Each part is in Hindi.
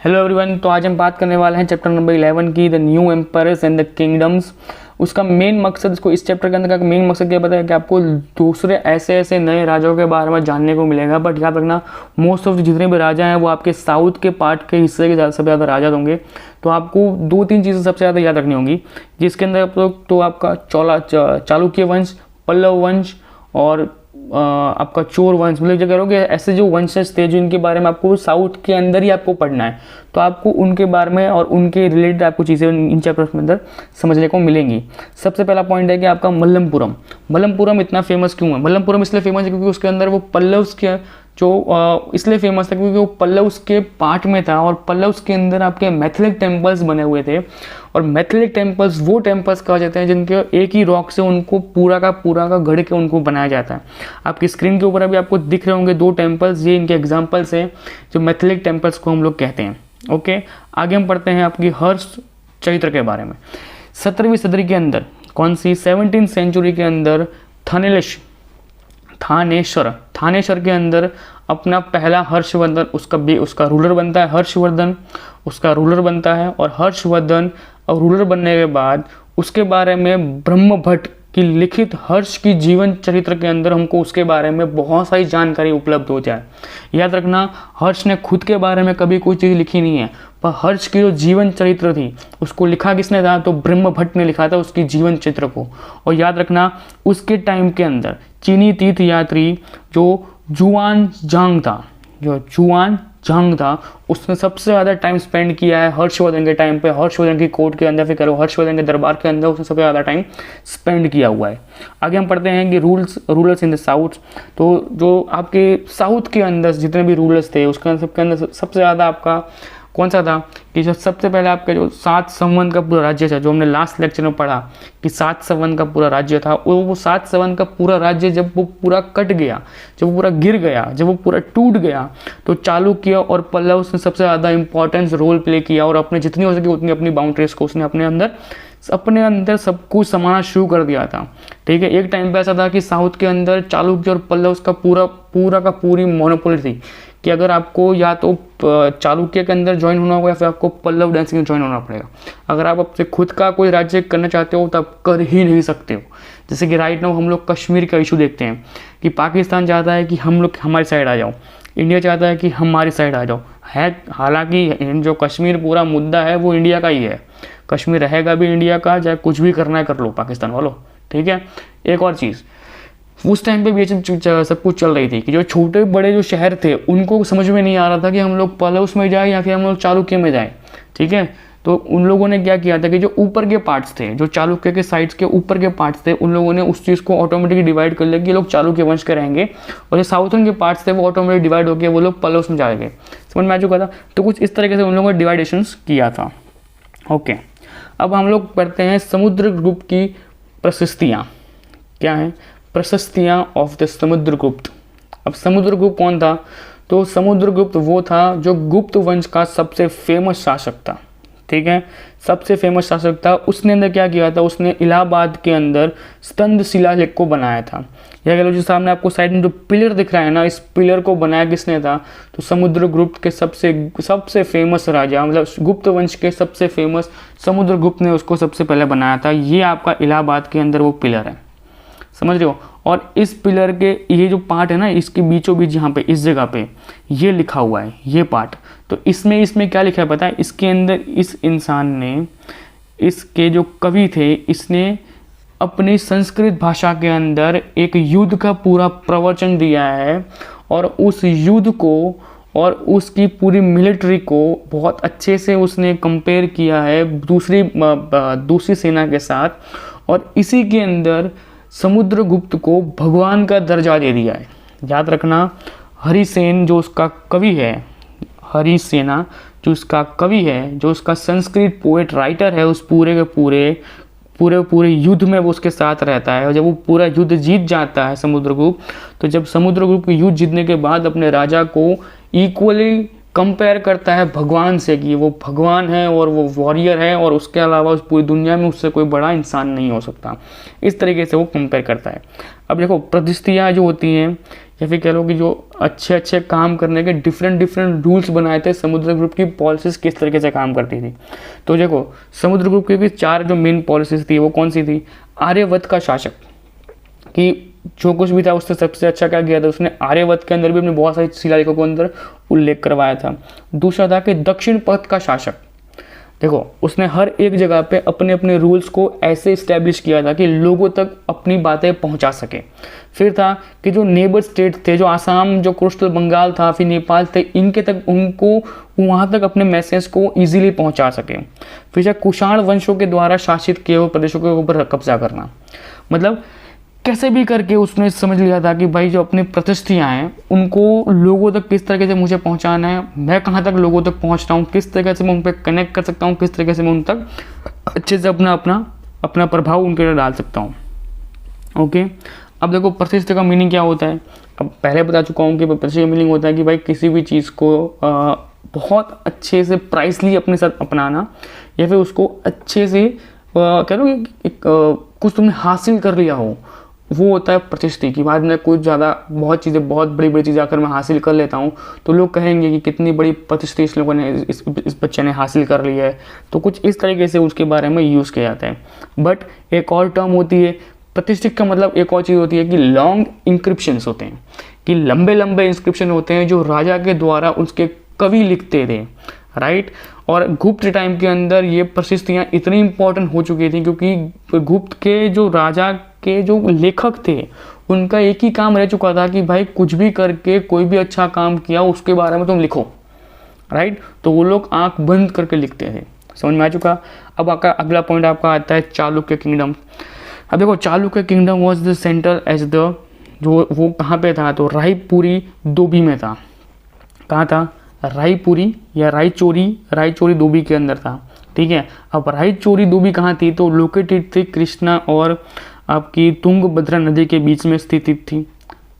Hello everyone. तो आज हम बात करने वाले हैं चैप्टर नंबर 11 की, the new empires and the kingdoms. उसका मेन मकसद, इसको इस चैप्टर के अंदर का मेन मकसद क्या बताया कि आपको दूसरे ऐसे ऐसे नए राजाओं के बारे में जानने को मिलेगा। बट याद रखना, मोस्ट ऑफ जितने भी राजा हैं वो आपके साउथ के पार्ट के हिस्से के सबसे ज़्यादा राजा होंगे। तो आपको दो तीन चीज़ें सबसे ज़्यादा याद रखनी होंगी, जिसके अंदर तो आपका चालुक्य वंश, पल्लव वंश और आपका चोर वंश, मतलब जो करोगे ऐसे जो वंशज थे जो इनके बारे में आपको साउथ के अंदर ही आपको पढ़ना है। तो आपको उनके बारे में और उनके रिलेटेड आपको चीज़ें इन चैप्टर्स में अंदर समझने को मिलेंगी। सबसे पहला पॉइंट है कि आपका मल्लमपुरम। मल्लमपुरम इतना फेमस क्यों है? मल्लमपुरम इसलिए फेमस है क्योंकि उसके अंदर वो पल्लव्स के जो इसलिए फेमस था क्योंकि वो पल्लव्स के पार्ट में था, और पल्लव्स के अंदर आपके मैथिलिक टेम्पल्स बने हुए थे। और मैथिलिक टेम्पल्स वो टेम्पल्स कहा जाते हैं जिनके एक ही रॉक से उनको पूरा का गढ़ के उनको बनाया जाता है। आपकी स्क्रीन के ऊपर अभी आपको दिख रहे होंगे दो टेम्पल्स, ये इनके एग्जाम्पल्स हैं जो मैथिलिक टेम्पल्स को हम लोग कहते हैं। ओके, आगे हम पढ़ते हैं आपकी हर्ष चरित्र के बारे में। 17वीं सदी के अंदर, कौन सी 17th सेंचुरी के अंदर थानेश्वर के अंदर अपना पहला हर्षवर्धन उसका रूलर बनता है। हर्षवर्धन उसका रूलर बनता है, और हर्षवर्धन और रूलर बनने के बाद उसके बारे में ब्रह्मभट्ट की लिखित हर्ष की जीवन चरित्र के अंदर हमको उसके बारे में बहुत सारी जानकारी उपलब्ध हो जाए। याद रखना, हर्ष ने खुद के बारे में कभी कोई चीज़ लिखी नहीं है, पर हर्ष की जो जीवन चरित्र थी उसको लिखा किसने था? तो ब्रह्मभट्ट ने लिखा था उसकी जीवन चित्र को। और याद रखना, उसके टाइम के अंदर चीनी तीर्थयात्री जो जुआन जांग था उसने सबसे ज़्यादा टाइम स्पेंड किया है हर्षवर्धन के टाइम पे। हर्षवर्धन की कोर्ट के अंदर, फिर करो हर्षवर्धन के दरबार के अंदर उसने सबसे ज़्यादा टाइम स्पेंड किया हुआ है। आगे हम पढ़ते हैं कि रूलर्स इन द साउथ। तो जो आपके साउथ के अंदर जितने भी रूलर्स थे उसके अंदर सबके अंदर सबसे ज़्यादा आपका कौन सा था कि जो सबसे पहले आपका जो 7 संवत का पूरा राज्य था, जो हमने लास्ट लेक्चर में पढ़ा कि 7 संवत का पूरा राज्य था, वो 7 संवत का पूरा राज्य जब वो पूरा कट गया, जब वो पूरा गिर गया, जब वो पूरा टूट गया, तो चालुक्य और पल्लव ने सबसे ज़्यादा इंपॉर्टेंस रोल प्ले किया, और अपने जितनी हो सके उतनी अपनी बाउंड्रीज को उसने अपने अंदर सब कुछ समाना शुरू कर दिया था। ठीक है, एक टाइम पे ऐसा था कि साउथ के अंदर चालुक्य और पल्लव का पूरी मोनोपोली थी कि अगर आपको या तो चालुक्य के अंदर ज्वाइन होना होगा या फिर आपको पल्लव डांसिंग में ज्वाइन होना पड़ेगा। अगर आप अपने खुद का कोई राज्य करना चाहते हो तो आप कर ही नहीं सकते हो। जैसे कि राइट नाउ हम लोग कश्मीर का इशू देखते हैं कि पाकिस्तान चाहता है कि हम लोग हमारी साइड आ जाओ, इंडिया चाहता है कि हमारी साइड आ जाओ। है हालांकि जो कश्मीर पूरा मुद्दा है वो इंडिया का ही है, कश्मीर रहेगा भी इंडिया का, चाहे कुछ भी करना है कर लो पाकिस्तान वालों। ठीक है, एक और चीज़, उस टाइम पे भी सब कुछ चल रही थी कि जो छोटे बड़े जो शहर थे उनको समझ में नहीं आ रहा था कि हम लोग पल्लव्स में जाए या फिर हम लोग चालुक्य में जाए। ठीक है, तो उन लोगों ने क्या किया था कि जो ऊपर के पार्ट्स थे, जो चालुक्य के साइड्स के ऊपर के पार्ट्स थे, उन लोगों ने उस चीज़ को ऑटोमेटिकली डिवाइड कर लिया कि लोग चालुक्य वंश के रहेंगे, और जो साउथर्न के पार्ट्स थे वो ऑटोमेटिक डिवाइड होकर वो लोग पल्लव्स में जाएंगे। समझ में आ चुका था? तो कुछ इस तरीके से उन लोगों ने डिवाइडेशंस किया था। ओके, अब हम लोग पढ़ते हैं समुद्रगुप्त की प्रशस्तियाँ। क्या है? प्रशस्तियाँ ऑफ द समुद्रगुप्त। अब समुद्रगुप्त कौन था? तो समुद्रगुप्त वो था जो गुप्त वंश का सबसे फेमस शासक था। ठीक है, सबसे फेमस शासक था। उसने अंदर क्या किया था? उसने इलाहाबाद के अंदर स्तंभ शिलालेख को बनाया था। यह कह लो जो सामने आपको साइड में जो पिलर दिख रहा है ना, इस पिलर को बनाया किसने था? तो समुद्रगुप्त के सबसे फेमस राजा, मतलब गुप्त वंश के सबसे फेमस समुद्रगुप्त ने उसको सबसे पहले बनाया था। ये आपका इलाहाबाद के अंदर वो पिलर है, समझ रहे हो? और इस पिलर के ये जो पार्ट है ना, इसके बीचों बीच यहाँ पे इस जगह पे ये लिखा हुआ है, ये पार्ट। तो इसमें क्या लिखा है पता है? इसके अंदर इस इंसान ने, इसके जो कवि थे, इसने अपनी संस्कृत भाषा के अंदर एक युद्ध का पूरा प्रवचन दिया है, और उस युद्ध को और उसकी पूरी मिलिट्री को बहुत अच्छे से उसने कंपेयर किया है दूसरी सेना के साथ, और इसी के अंदर समुद्रगुप्त को भगवान का दर्जा दे दिया है। याद रखना, हरिसेन जो उसका कवि है, हरिसेना जो उसका कवि है, जो उसका संस्कृत पोएट राइटर है, उस पूरे युद्ध में वो उसके साथ रहता है। और जब वो पूरा युद्ध जीत जाता है समुद्रगुप्त, तो जब समुद्रगुप्त युद्ध जीतने के बाद अपने राजा को इक्वली कंपेयर करता है भगवान से कि वो भगवान है और वो वॉरियर है और उसके अलावा उस पूरी दुनिया में उससे कोई बड़ा इंसान नहीं हो सकता। इस तरीके से वो कंपेयर करता है। अब देखो प्रतिष्ठियाँ जो होती हैं या फिर कह लो कि जो अच्छे अच्छे काम करने के डिफरेंट रूल्स बनाए थे, समुद्र ग्रुप की पॉलिसीज किस तरीके से काम करती थी। तो देखो समुद्र ग्रुप की भी 4 जो मेन पॉलिसीज थी वो कौन सी थी। आर्यवर्त का शासक, कि जो कुछ भी था उससे सबसे अच्छा क्या किया था, उसने आर्यवर्त के अंदर भी अपने बहुत सारी शिलालेखों को अंदर उल्लेख करवाया था। दूसरा था कि दक्षिण पथ का शासक, देखो उसने हर एक जगह पे अपने अपने रूल्स को ऐसे इस्टेब्लिश किया था कि लोगों तक अपनी बातें पहुंचा सके। फिर था कि जो नेबर स्टेट थे, जो आसाम, जो कोस्टल बंगाल था, फिर नेपाल थे, इनके तक उनको वहाँ तक अपने मैसेज को इजीली पहुंचा सके। फिर कुषाण वंशों के द्वारा शासित किए हुए प्रदेशों के ऊपर कब्जा करना, मतलब कैसे भी करके उसने समझ लिया था कि भाई जो अपनी प्रतिष्ठियाँ हैं उनको लोगों तक किस तरीके से मुझे पहुंचाना है, मैं कहाँ तक लोगों तक पहुंच रहा हूँ, किस तरीके से मैं उन पर कनेक्ट कर सकता हूँ, किस तरीके से मैं उन तक अच्छे से अपना प्रभाव उनके लिए डाल सकता हूँ। ओके, अब देखो प्रतिष्ठा का मीनिंग क्या होता है। अब पहले बता चुका हूँ कि प्रतिष्ठा का मीनिंग होता है कि भाई किसी भी चीज़ को बहुत अच्छे से प्राइसली अपने साथ अपनाना, या फिर उसको अच्छे से कह लो कुछ तुमने हासिल कर लिया हो, वो होता है प्रतिष्ठा। की बाद में कुछ ज़्यादा बहुत चीज़ें, बहुत बड़ी बड़ी चीज़ें अगर मैं हासिल कर लेता हूँ तो लोग कहेंगे कि कितनी बड़ी प्रतिष्ठा इस लोगों ने, इस बच्चे ने हासिल कर ली है। तो कुछ इस तरीके से उसके बारे में यूज़ किया जाता है। बट एक और टर्म होती है प्रतिष्ठित का, मतलब एक और चीज़ होती है कि लॉन्ग इंक्रिप्शंस होते हैं, कि लंबे लंबे इंस्क्रिप्शन होते हैं जो राजा के द्वारा उसके कवि लिखते थे, राइट। और गुप्त टाइम के अंदर ये प्रतिष्ठियाँ इतनी इंपॉर्टेंट हो चुकी थी क्योंकि गुप्त के जो राजा के जो लेखक थे उनका एक ही काम रह चुका था कि भाई कुछ भी करके कोई भी अच्छा काम किया उसके बारे में तुम लिखो, राइट। तो वो लोग आंख बंद करके लिखते थे। समझ में आ चुका। अब आपका अगला पॉइंट आपका आता है चालुक्य किंगडम। अब देखो Chalukya kingdom was the centre as the, जो वो कहाँ पे था, तो रायपुरी दोबी में था। कहाँ था, रायपुरी या रायचोरी दोबी के अंदर था, ठीक है। अब रायचोरी दोबी कहाँ थी, तो लोकेटेड थी कृष्णा और आपकी तुंगभद्रा नदी के बीच में स्थित थी।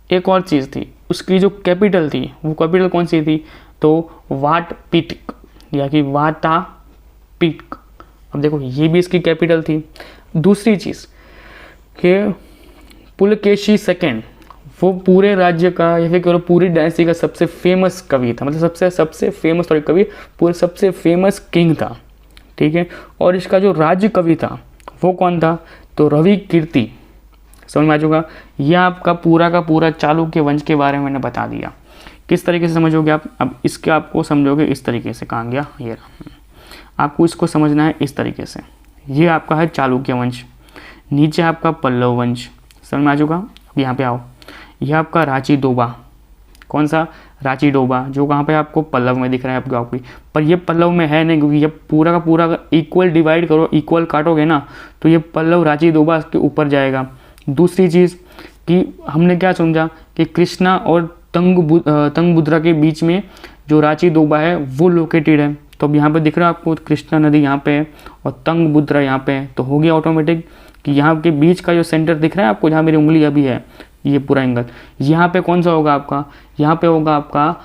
एक और चीज़ थी, उसकी जो कैपिटल थी, वो कैपिटल कौन सी थी, तो वाटपीटिक या कि वाटापीटिक। अब देखो ये भी इसकी कैपिटल थी। दूसरी चीज़ कि पुलकेशी सेकेंड, वो पूरे राज्य का या फिर कहो पूरी डायनेस्टी का सबसे फेमस कवि था, मतलब सबसे फेमस कवि, पूरे सबसे फेमस किंग था, ठीक है। और इसका जो राज्य कवि था वो कौन था, तो रवि कीर्ति। समझ में आ जाएगा। यह आपका पूरा का पूरा चालुक्य वंश के बारे में मैंने बता दिया। किस तरीके से समझोगे आप, अब इसके आपको समझोगे इस तरीके से। कहाँ गया ये, आपको इसको समझना है इस तरीके से। ये आपका है चालुक्य वंश, नीचे आपका पल्लव वंश। समझ में आ जाएगा। अब यहाँ पे आओ, यह आपका रांची डोबा, कौन सा, रांची डोबा, जो कहाँ पे आपको पल्लव में दिख रहा है आपको, पर ये पल्लव में है नहीं, क्योंकि ये पूरा का पूरा इक्वल डिवाइड करो, इक्वल काटोगे ना, तो ये पल्लव रांची डोबा के ऊपर जाएगा। दूसरी चीज़ कि हमने क्या समझा कि कृष्णा और तंगभद्रा के बीच में जो रांची डोबा है वो लोकेटेड है। तो अब यहाँ पे दिख रहा है आपको कृष्णा नदी यहाँ पे है और तंगभद्रा यहाँ पे है, तो हो गया ऑटोमेटिक कि यहाँ के बीच का जो सेंटर दिख रहा है आपको, जहाँ मेरी उंगली अभी है, ये पूरा एंगल, यहाँ पे कौन सा होगा आपका, यहाँ पे होगा आपका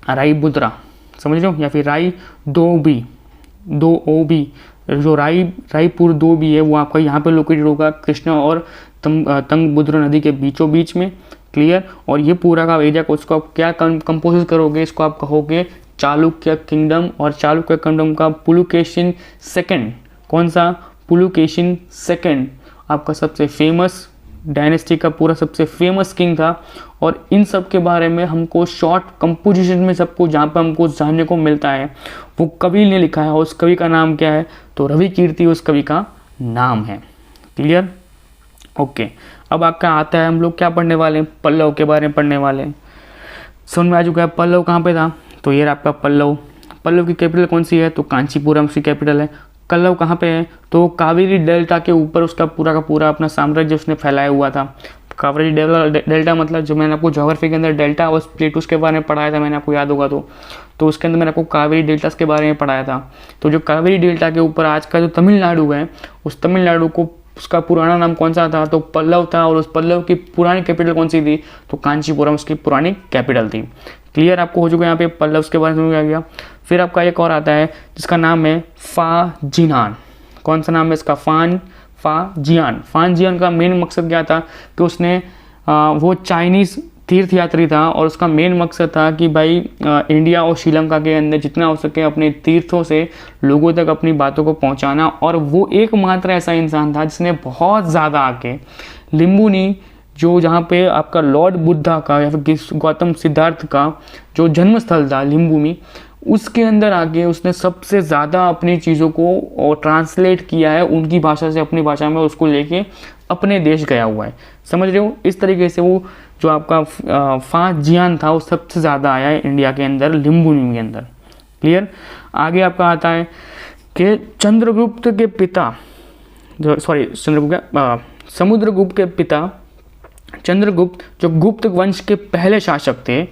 रायबुद्रा, समझ लो, या फिर राय दो ओ बी, जो रायपुर दो भी है वो आपका यहाँ पे लोकेटेड होगा कृष्णा और तंगभद्रा नदी के बीचों बीच में, क्लियर। और ये पूरा का एरिया को उसको आप क्या कंपोज करोगे, इसको आप कहोगे चालुक्य किंगडम। और चालुक्य किंगडम का पुलकेशिन सेकंड, कौन सा, पुलकेशिन सेकंड आपका सबसे फेमस डायनेस्टी का पूरा सबसे फेमस किंग था। और इन सब के बारे में हमको शॉर्ट कंपोजिशन में सबको जहाँ पे हमको जानने को मिलता है वो कवि ने लिखा है, और उस कवि का नाम क्या है, तो रवि कीर्ति उस कवि का नाम है, क्लियर। ओके, अब आपका आता है, हम लोग क्या पढ़ने वाले हैं, पल्लव के बारे में पढ़ने वाले हैं। समझ में आ चुका है पल्लव कहाँ पे था, तो ये आपका पल्लव की कैपिटल कौन सी है, तो कांचीपुरम उसकी कैपिटल है। पल्लव कहाँ पे है, तो कावेरी डेल्टा के ऊपर उसका पूरा का पूरा अपना साम्राज्य उसने फैलाया हुआ था। कावेरी डेल्टा मतलब जो मैंने आपको ज्योग्राफी के अंदर डेल्टा और प्लेटूस के बारे में पढ़ाया था, मैंने आपको याद होगा तो उसके अंदर मैंने आपको कावेरी डेल्टास के बारे में पढ़ाया था। तो जो कावेरी डेल्टा के ऊपर आज का जो तमिलनाडु है, उस तमिलनाडु को उसका पुराना नाम कौन सा था, तो पल्लव था, और उस पल्लव की पुरानी कैपिटल कौन सी थी, तो कांचीपुरम उसकी पुरानी कैपिटल थी। क्लियर आपको हो चुका है यहाँ पे पल्लव के बारे में आ गया। फिर आपका एक और आता है जिसका नाम है फाजियान। कौन सा नाम है इसका, फाजियान। फाजियान का मेन मकसद क्या था कि उसने वो चाइनीज़ तीर्थ यात्री था और उसका मेन मकसद था कि भाई इंडिया और श्रीलंका के अंदर जितना हो सके अपने तीर्थों से लोगों तक अपनी बातों को पहुंचाना। और वो एकमात्र ऐसा इंसान था जिसने बहुत ज़्यादा आके लिम्बुनी, जो जहाँ पे आपका लॉर्ड बुद्धा का या फिर गौतम सिद्धार्थ का जो जन्म स्थल था लिम्बुनी, उसके अंदर आके उसने सबसे ज़्यादा अपनी चीज़ों को ट्रांसलेट किया है उनकी भाषा से अपनी भाषा में, उसको लेके अपने देश गया हुआ है। समझ रहे हो, इस तरीके से वो जो आपका फाजियान था वो सबसे ज़्यादा आया है इंडिया के अंदर लिम्बुनी के अंदर। क्लियर। आगे आपका आता है कि चंद्रगुप्त के पिता, समुद्रगुप्त के पिता चंद्रगुप्त जो गुप्त वंश के पहले शासक थे,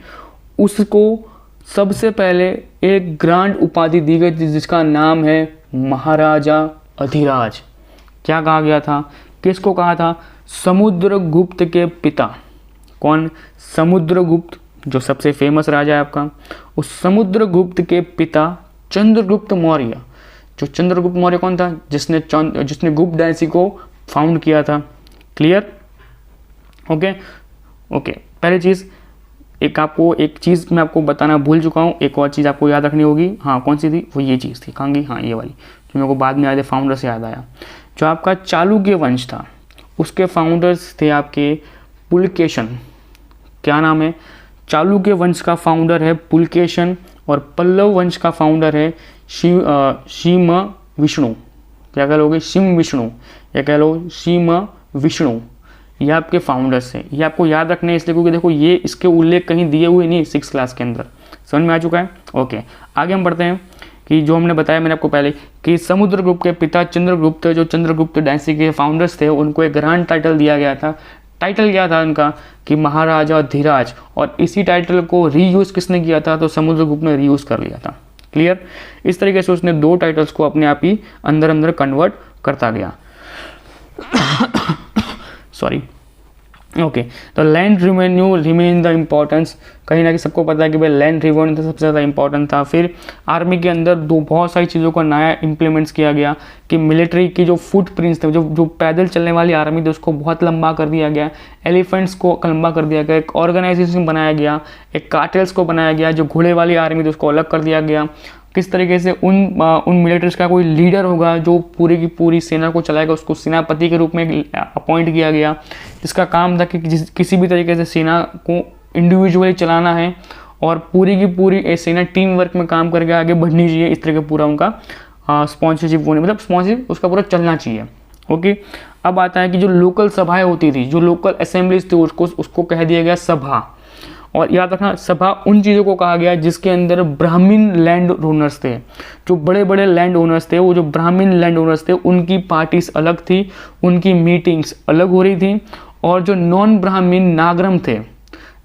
उसको सबसे पहले एक ग्रांड उपाधि दी गई थी जिसका नाम है महाराजा अधिराज। क्या कहा गया था, किसको कहा था, समुद्रगुप्त के पिता। कौन, समुद्रगुप्त जो सबसे फेमस राजा है आपका, उस समुद्रगुप्त के पिता चंद्रगुप्त मौर्य। जो चंद्रगुप्त मौर्य कौन था, जिसने गुप्त डायनेस्टी को फाउंड किया था। क्लियर। ओके। पहली चीज़ एक चीज़ मैं आपको बताना भूल चुका हूँ, एक और चीज़ आपको याद रखनी होगी। हाँ, कौन सी थी, वो ये चीज़ थी, कहाँ गई, हाँ ये वाली, जो मेरे को बाद में याद है, फाउंडर से याद आया। जो आपका चालुक्य वंश था उसके फाउंडर्स थे आपके पुलकेशन। क्या नाम है, चालुक्य वंश का फाउंडर है पुलकेशन और पल्लव वंश का फाउंडर है शिम विष्णु। क्या कह लोगे, शिम विष्णु, या कह लो शिम विष्णु। ये आपके फाउंडर्स हैं। ये आपको याद रखना है इसलिए क्योंकि देखो ये इसके उल्लेख कहीं दिए हुए नहीं 6th क्लास के अंदर। समझ में आ चुका है। ओके, आगे हम बढ़ते हैं कि जो हमने बताया मैंने आपको पहले कि समुद्रगुप्त के पिता चंद्रगुप्त, जो चंद्रगुप्त डायनेस्टी के फाउंडर्स थे, उनको एक ग्रांड टाइटल दिया गया था। टाइटल क्या था उनका कि महाराजा धीराज, और इसी टाइटल को रीयूज़ किसने किया था, तो समुद्रगुप्त ने रीयूज़ कर लिया था। क्लियर। इस तरीके से उसने 2 टाइटल्स को अपने आप ही अंदर कन्वर्ट करता गया। सॉरी। ओके, तो land revenue remain the importance. कहीं ना कहीं सबको पता है कि भाई लैंड रेवेन्यू सबसे ज़्यादा इंपॉर्टेंट था। फिर आर्मी के अंदर बहुत सारी चीज़ों को नया इम्प्लीमेंट्स किया गया कि मिलिट्री की जो फुटप्रिंट्स थे, जो पैदल चलने वाली आर्मी थी, उसको बहुत लंबा कर दिया गया। एलिफेंट्स को लंबा कर दिया गया। एक ऑर्गेनाइजेशन बनाया गया, एक कार्टेल्स को बनाया गया। जो घोड़े वाली आर्मी थी उसको अलग कर दिया गया। किस तरीके से उन मिलिट्रीज का कोई लीडर होगा जो पूरी की पूरी सेना को चलाएगा, उसको सेनापति के रूप में अपॉइंट किया गया, जिसका काम था कि किसी भी तरीके से सेना को इंडिविजुअली चलाना है और पूरी की पूरी सेना टीम वर्क में काम करके आगे बढ़नी चाहिए। इस तरह का पूरा उनका स्पॉन्सरशिप होने, मतलब स्पॉन्सरशिप उसका पूरा चलना चाहिए। ओके, अब आता है कि जो लोकल सभाएं होती थी, जो लोकल असेंबलीज थी, उसको कह दिया गया सभा। और याद रखना, सभा उन चीज़ों को कहा गया जिसके अंदर ब्राह्मीण लैंड ओनर्स थे। जो बड़े बड़े लैंड ओनर्स थे, वो जो ब्राह्मीण लैंड ओनर्स थे, उनकी पार्टीज अलग थी, उनकी मीटिंग्स अलग हो रही थी। और जो नॉन ब्राह्मीण नागरम थे,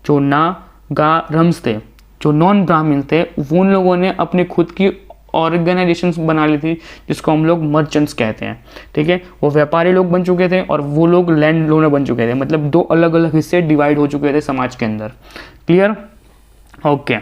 जो नागारम्स थे, जो नॉन ब्राह्मीण थे, उन लोगों ने अपनी खुद की ऑर्गेनाइजेशंस बना ली थी, जिसको हम लोग मर्चेंट्स कहते हैं। ठीक है, वो व्यापारी लोग बन चुके थे और वो लोग लैंड लोनर बन चुके थे। मतलब 2 अलग अलग हिस्से डिवाइड हो चुके थे समाज के अंदर। क्लियर। ओके,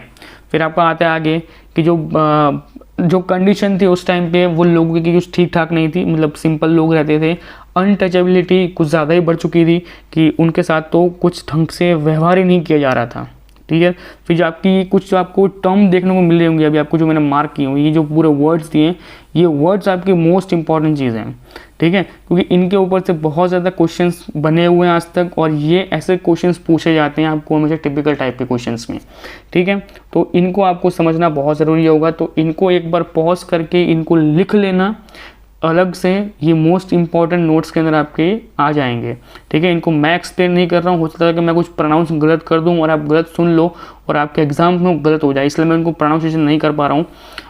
फिर आपका आता है आगे कि जो कंडीशन थी उस टाइम पे वो लोगों की कुछ ठीक ठाक नहीं थी। मतलब सिंपल लोग रहते थे, अनटचेबिलिटी कुछ ज़्यादा ही बढ़ चुकी थी कि उनके साथ तो कुछ ढंग से व्यवहार ही नहीं किया जा रहा था। ठीक है, फिर जो आपको टर्म देखने को मिल रही होंगी, अभी आपको जो मैंने मार्क की हुई, ये जो पूरे वर्ड्स दिए, ये वर्ड्स आपकी मोस्ट इंपॉर्टेंट चीज़ हैं। ठीक है, क्योंकि इनके ऊपर से बहुत ज़्यादा क्वेश्चंस बने हुए हैं आज तक, और ये ऐसे क्वेश्चंस पूछे जाते हैं आपको हमेशा टिपिकल टाइप के क्वेश्चंस में। ठीक है, तो इनको आपको समझना बहुत ज़रूरी होगा। तो इनको एक बार पॉज करके इनको लिख लेना अलग से, ये मोस्ट इंपॉर्टेंट नोट्स के अंदर आपके आ जाएंगे। ठीक है, इनको मैं एक्सप्लेन नहीं कर रहा हूँ, हो सकता है कि मैं कुछ प्रोनाउंस गलत कर दूँ और आप गलत सुन लो और आपके एग्जाम में गलत हो जाए, इसलिए मैं इनको प्रोनाउंसिएशन नहीं कर पा रहा हूँ,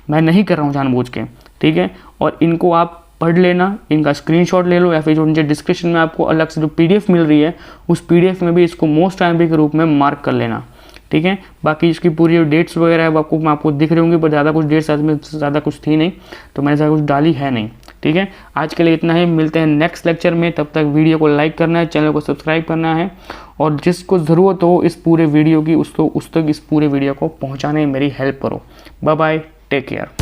मैं नहीं कर रहा हूँ जानबूझ के। ठीक है, और इनको आप पढ़ लेना, इनका स्क्रीनशॉट ले लो, या फिर जो नीचे डिस्क्रिप्शन में आपको अलग से जो PDF मिल रही है, उस PDF में भी इसको मोस्ट टाइम के रूप में मार्क कर लेना। ठीक है, बाकी इसकी पूरी डेट्स वगैरह है वो आपको दिख रही होंगी, पर ज़्यादा कुछ डेट्स में ज़्यादा कुछ थी नहीं, तो मैंने ज़्यादा कुछ डाली है नहीं। ठीक है, आज के लिए इतना ही, मिलते हैं नेक्स्ट लेक्चर में। तब तक वीडियो को लाइक करना है, चैनल को सब्सक्राइब करना है, और जिसको ज़रूरत हो इस पूरे वीडियो की उस तक इस पूरे वीडियो को पहुँचाने में मेरी हेल्प करो। Bye bye, take care.